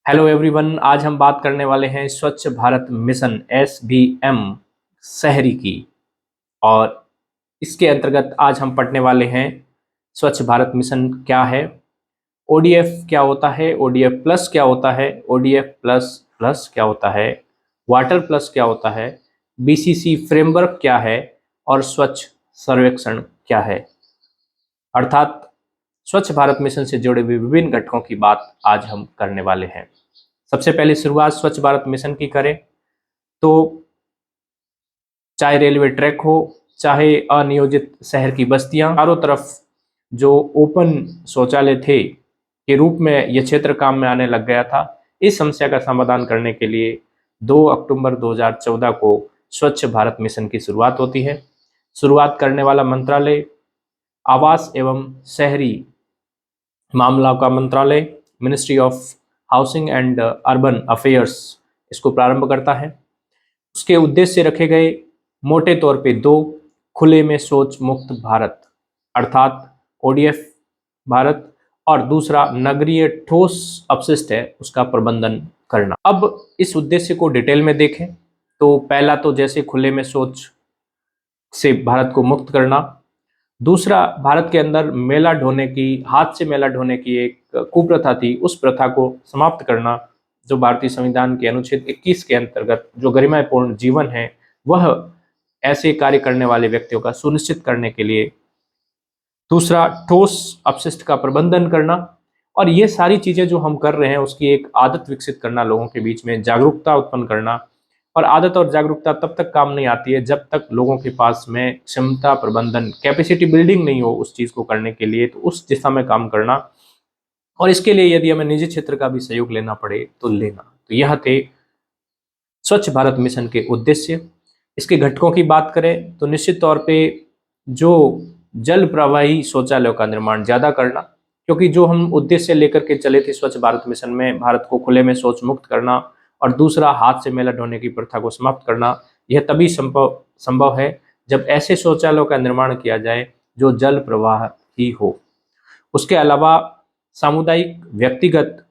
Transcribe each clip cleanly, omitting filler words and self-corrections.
Hello everyone, आज हम बात करने वाले हैं स्वच्छ भारत मिशन SBM शहरी की। और इसके अंतर्गत आज हम पढ़ने वाले हैं स्वच्छ भारत मिशन क्या है, ODF क्या होता है, ODF प्लस क्या होता है, ODF प्लस प्लस क्या होता है, वाटर प्लस क्या होता है, BCC फ्रेमवर्क क्या है और स्वच्छ सर्वेक्षण क्या है। अर्थात स्वच्छ भारत मिशन से जुड़े हुए विभिन्न घटकों की बात आज हम करने वाले हैं। सबसे पहले शुरुआत स्वच्छ भारत मिशन की करें तो चाहे रेलवे ट्रैक हो, चाहे अनियोजित शहर की बस्तियां, चारों तरफ जो ओपन शौचालय थे के रूप में यह क्षेत्र काम में आने लग गया था। इस समस्या का समाधान करने के लिए 2 अक्टूबर 2014 को स्वच्छ भारत मिशन की शुरुआत होती है। शुरुआत करने वाला मंत्रालय आवास एवं शहरी मामलों का मंत्रालय, ministry of housing and urban affairs, इसको प्रारंभ करता है। उसके उद्देश्य रखे गए मोटे तौर पे दो: खुले में शौच मुक्त भारत अर्थात ODF भारत, और दूसरा नगरीय ठोस अपशिष्ट है उसका प्रबंधन करना। अब इस उद्देश्य को डिटेल में देखें तो पहला तो जैसे खुले में शौच से भारत को मुक्त करना, दूसरा भारत के अंदर मेला ढोने की, हाथ से मेला ढोने की एक कुप्रथा थी, उस प्रथा को समाप्त करना, जो भारतीय संविधान के अनुच्छेद 21 के अंतर्गत जो गरिमापूर्ण जीवन है वह ऐसे कार्य करने वाले व्यक्तियों का सुनिश्चित करने के लिए। दूसरा ठोस अपशिष्ट का प्रबंधन करना, और ये सारी चीजें जो हम कर रहे हैं उसकी एक आदत विकसित करना, लोगों के बीच में जागरूकता उत्पन्न करना। और आदत और जागरूकता तब तक काम नहीं आती है जब तक लोगों के पास में क्षमता प्रबंधन, कैपेसिटी बिल्डिंग नहीं हो उस चीज को करने के लिए, तो उस दिशा में काम करना। और इसके लिए यदि हमें निजी क्षेत्र का भी सहयोग लेना पड़े तो लेना। तो यह थे स्वच्छ भारत मिशन के उद्देश्य। इसके घटकों की बात करें तो निश्चित तौर पे जो जल प्रवाही शौचालयों का निर्माण ज्यादा करना, क्योंकि जो हम उद्देश्य लेकर के चले थे स्वच्छ भारत मिशन में, भारत को खुले में शौच मुक्त करना और दूसरा हाथ से मेला ढोने की प्रथा को समाप्त करना, यह तभी संभव है जब ऐसे शौचालयों का निर्माण किया जाए जो जल प्रवाह ही हो। उसके अलावा सामुदायिक, व्यक्तिगत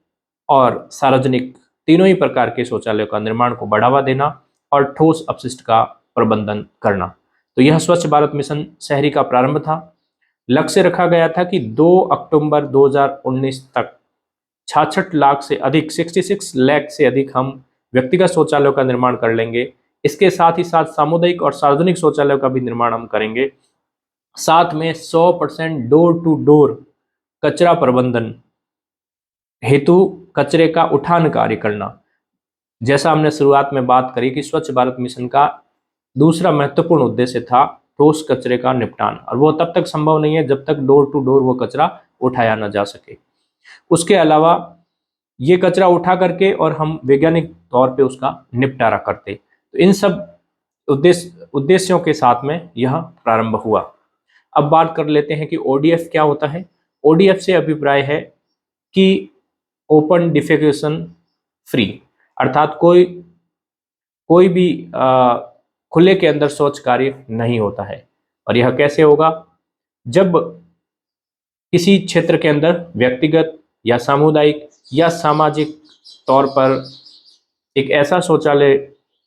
और सार्वजनिक तीनों ही प्रकार के शौचालयों का निर्माण को बढ़ावा देना और ठोस अपशिष्ट का प्रबंधन करना। तो यह स्वच्छ भारत मिशन शहरी का प्रारंभ था। लक्ष्य रखा गया था कि 2 अक्टूबर 2019 तक 66 लाख से अधिक, 66 लाख से अधिक हम व्यक्तिगत शौचालयों का निर्माण कर लेंगे। इसके साथ ही साथ सामुदायिक और सार्वजनिक शौचालयों का भी निर्माण हम करेंगे। साथ में 100% डोर टू डोर कचरा प्रबंधन हेतु कचरे का उठान कार्य करना। जैसा हमने शुरुआत में बात करी कि स्वच्छ भारत मिशन का दूसरा महत्वपूर्ण उद्देश्य था ठोस कचरे का निपटान, और वो तब तक संभव नहीं है जब तक डोर टू डोर वो कचरा उठाया न जा सके। उसके अलावा ये कचरा उठा करके और हम वैज्ञानिक तौर पे उसका निपटारा करते। तो इन सब उद्देश्यों के साथ में यह प्रारंभ हुआ। अब बात कर लेते हैं कि ODF क्या होता है। ODF से अभिप्राय है कि ओपन डिफेकेशन फ्री, अर्थात कोई कोई भी खुले के अंदर शौच कार्य नहीं होता है। और यह कैसे होगा? जब किसी क्षेत्र के अंदर व्यक्तिगत या सामुदायिक या सामाजिक तौर पर एक ऐसा शौचालय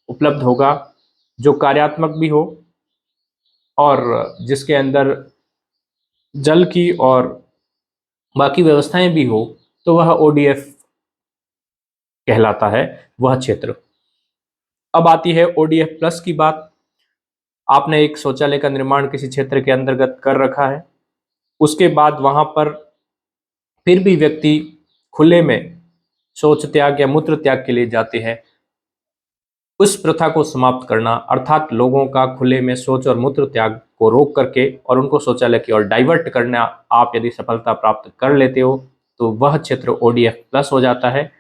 उपलब्ध होगा जो कार्यात्मक भी हो और जिसके अंदर जल की और बाकी व्यवस्थाएं भी हो, तो वह ODF कहलाता है, वह क्षेत्र। अब आती है ODF प्लस की बात। आपने एक शौचालय का निर्माण किसी क्षेत्र के अंतर्गत कर रखा है, उसके बाद वहां पर फिर भी व्यक्ति खुले में शौच त्याग या मूत्र त्याग के लिए जाते हैं। उस प्रथा को समाप्त करना, अर्थात लोगों का खुले में शौच और मूत्र त्याग को रोक करके और उनको शौचालय की ओर डाइवर्ट करना, आप यदि सफलता प्राप्त कर लेते हो तो वह क्षेत्र ODF प्लस हो जाता है।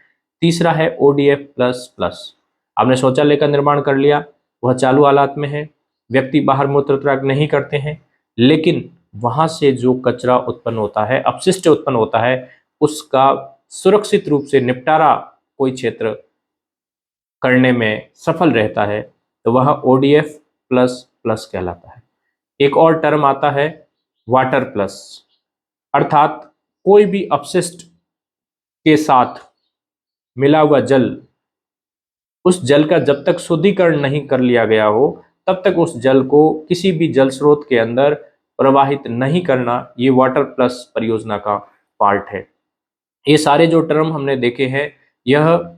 तीसरा है ODF प्लस प्लस। आपने शौचालय का निर्माण कर लिया, वह चालू हालात में है, व्यक्ति बाहर मूत्र त्याग नहीं करते हैं, लेकिन वहां से जो कचरा उत्पन्न होता है, अपशिष्ट उत्पन्न होता है, उसका सुरक्षित रूप से निपटारा कोई क्षेत्र करने में सफल रहता है, तो वह ODF प्लस प्लस कहलाता है। एक और टर्म आता है वाटर प्लस, अर्थात कोई भी अपशिष्ट के साथ मिला हुआ जल, उस जल का जब तक शुद्धिकरण नहीं कर लिया गया हो तब तक उस जल को किसी भी जल स्रोत के अंदर प्रवाहित नहीं करना, ये वाटर प्लस परियोजना का पार्ट है। ये सारे जो टर्म हमने देखे हैं, यह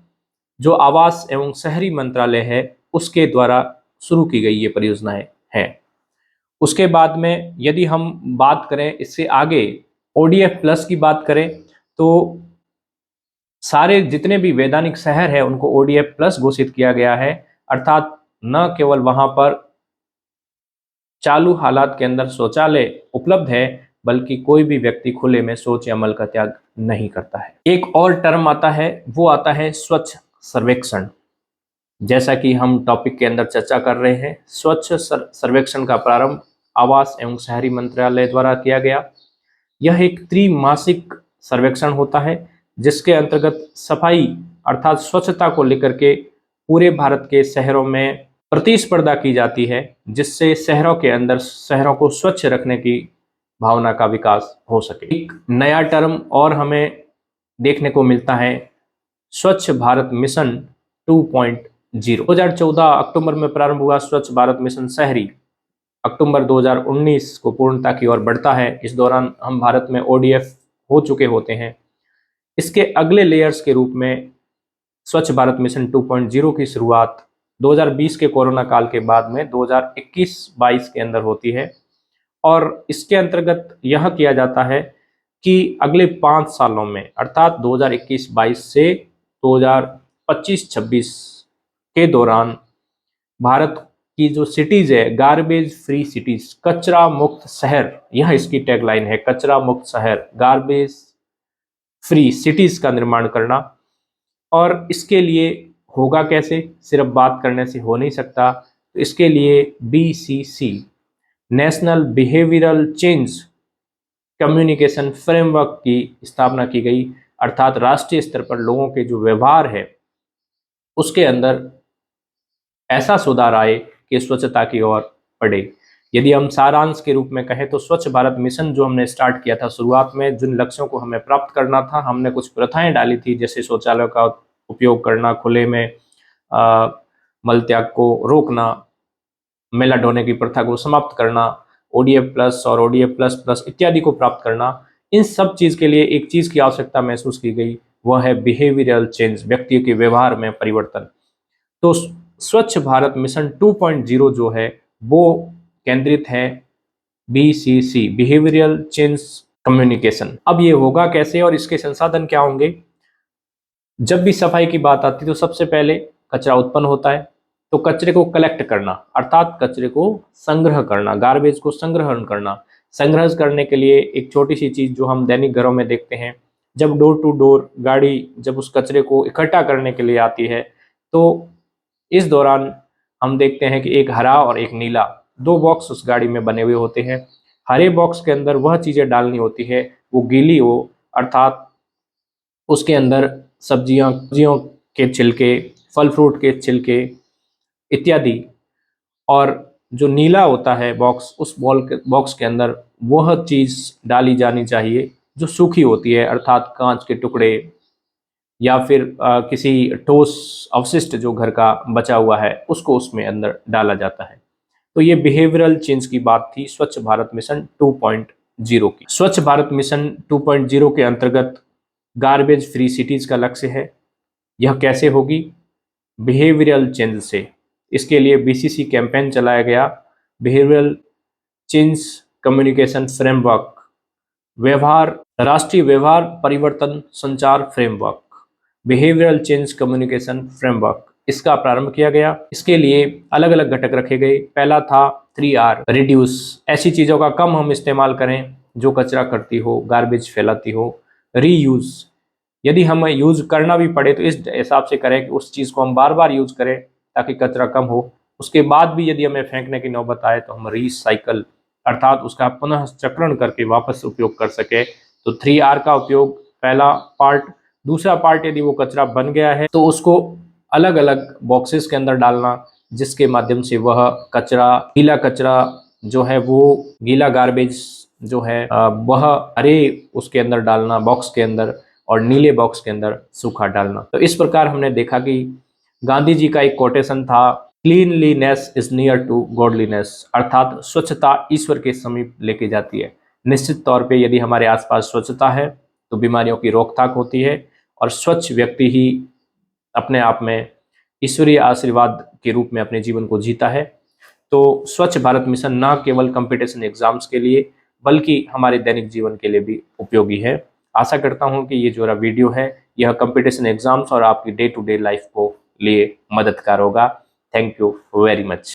जो आवास एवं शहरी मंत्रालय है उसके द्वारा शुरू की गई ये परियोजनाएं हैं। उसके बाद में यदि हम बात करें इससे आगे ओडीएफ प्लस की बात करें, तो सारे जितने भी वैधानिक शहर है उनको ओडीएफ प्लस घोषित किया गया है, अर्थात न केवल वहां पर चालू हालात के अंदर शौचालय उपलब्ध है, बल्कि कोई भी व्यक्ति खुले में शौच या मल का त्याग नहीं करता है। एक और टर्म आता है, वो आता है स्वच्छ सर्वेक्षण। जैसा कि हम टॉपिक के अंदर चर्चा कर रहे हैं, स्वच्छ सर्वेक्षण का प्रारंभ आवास एवं शहरी मंत्रालय द्वारा किया गया। यह एक त्रैमासिक सर्वेक्षण होता है जिसके अंतर्गत सफाई अर्थात स्वच्छता को लेकर के पूरे भारत के शहरों में प्रतिस्पर्धा की जाती है, जिससे शहरों के अंदर शहरों को स्वच्छ रखने की भावना का विकास हो सके। एक नया टर्म और हमें देखने को मिलता है, स्वच्छ भारत मिशन 2.0। 2014 अक्टूबर में प्रारंभ हुआ स्वच्छ भारत मिशन शहरी अक्टूबर 2019 को पूर्णता की ओर बढ़ता है। इस दौरान हम भारत में ओडीएफ हो चुके होते हैं। इसके अगले लेयर्स के रूप में स्वच्छ भारत मिशन 2.0 की शुरुआत 2020 के कोरोना काल के बाद में 2021-22 के अंदर होती है, और इसके अंतर्गत यह किया जाता है कि अगले 5 सालों में अर्थात 2021-22 से 2025-26 के दौरान भारत की जो सिटीज है, गार्बेज फ्री सिटीज, कचरा मुक्त शहर, यह इसकी टैगलाइन है, कचरा मुक्त शहर, गार्बेज फ्री सिटीज का निर्माण करना। और इसके लिए होगा कैसे, सिर्फ बात करने से हो नहीं सकता, तो इसके लिए BCC national behavioural change communication framework की स्थापना की गई, अर्थात राष्ट्रीय स्तर पर लोगों के जो व्यवहार है उसके अंदर ऐसा सुधार आए कि स्वच्छता की ओर बढ़े। यदि हम सारांश के रूप में कहें तो स्वच्छ भारत मिशन जो हमने स्टार्ट किया था, शुरुआत में जिन लक्ष्यों को हमें प्राप्त करना था, हमने कुछ प्रथाएं डाली थी, जैसे शौचालय का उपयोग करना, खुले में मल त्याग को रोकना, मेला ढोने की प्रथा को समाप्त करना, ओडीएफ प्लस और ओडीएफ प्लस प्लस इत्यादि को प्राप्त करना। इन सब चीज के लिए एक चीज की आवश्यकता महसूस की गई, वह है बिहेवियरल चेंज, व्यक्तियों के व्यवहार में परिवर्तन। तो स्वच्छ भारत मिशन 2.0 जो है वो केंद्रित है बीसीसी, बिहेवियरल चेंज कम्युनिकेशन। अब ये होगा कैसे और इसके संसाधन क्या होंगे? जब भी सफाई की बात आती है तो सबसे पहले कचरा उत्पन्न होता है, तो कचरे को कलेक्ट करना अर्थात कचरे को संग्रह करना, गार्बेज को संग्रहण करना। संग्रह करने के लिए एक छोटी सी चीज जो हम दैनिक घरों में देखते हैं, जब डोर टू डोर गाड़ी जब उस कचरे को इकट्ठा करने के लिए आती है, तो इस दौरान हम देखते हैं कि एक हरा और एक नीला, दो बॉक्स उस गाड़ी में बने हुए होते हैं। हरे बॉक्स के अंदर वह चीजें डालनी होती है वो गीली हो, अर्थात उसके अंदर सब्जियों के छिलके, फल फ्रूट के छिलके इत्यादि। और जो नीला होता है बॉक्स, उस बॉक्स के अंदर वह चीज डाली जानी चाहिए जो सूखी होती है, अर्थात कांच के टुकड़े या फिर किसी ठोस अवशिष्ट जो घर का बचा हुआ है उसको उसमें अंदर डाला जाता है। तो ये बिहेवियरल चेंज की बात थी स्वच्छ भारत मिशन 2.0 की। स्वच्छ भारत मिशन 2.0 के अंतर्गत गार्बेज फ्री सिटीज का लक्ष्य है। यह कैसे होगी? बिहेवियरल चेंज से। इसके लिए बीसीसी कैंपेन चलाया गया, बिहेवियरल चेंज कम्युनिकेशन फ्रेमवर्क, व्यवहार राष्ट्रीय व्यवहार परिवर्तन संचार framework, behavioural change communication framework, इसका प्रारंभ किया गया। इसके लिए अलग अलग घटक रखे गए। पहला था 3R, रिड्यूस, ऐसी चीजों का कम हम इस्तेमाल करें जो कचरा करती हो, गार्बेज फैलाती हो। रीयूज, यदि हमें यूज करना भी पड़े तो इस हिसाब से करें कि उस चीज को हम बार बार यूज करें ताकि कचरा कम हो। उसके बाद भी यदि हमें फेंकने की नौबत आए तो हम रिसाइकल अर्थात उसका पुनः चक्रण करके वापस उपयोग कर सके। तो 3R का उपयोग पहला पार्ट। दूसरा पार्ट, यदि वो कचरा बन गया है तो उसको अलग अलग बॉक्सेस के अंदर डालना, जिसके माध्यम से वह कचरा, गीला कचरा जो है वो गीला गार्बेज जो है वह हरे उसके अंदर डालना बॉक्स के अंदर, और नीले बॉक्स के अंदर सूखा डालना। तो इस प्रकार हमने देखा कि गांधी जी का एक कोटेशन था, cleanliness is near to godliness, अर्थात स्वच्छता ईश्वर के समीप लेके जाती है। निश्चित तौर पे यदि हमारे आसपास स्वच्छता है तो बीमारियों की रोकथाम होती है, और स्वच्छ व्यक्ति ही अपने आप में ईश्वरीय आशीर्वाद के रूप में अपने जीवन को जीता है। तो स्वच्छ भारत मिशन न केवल कंपटीशन एग्जाम्स के लिए बल्कि हमारे दैनिक जीवन के लिए भी उपयोगी है। आशा करता हूं कि ये जो वीडियो है यह कंपटीशन एग्जाम्स और आपकी डे टू डे लाइफ को लिए मददगार होगा। Thank you very much.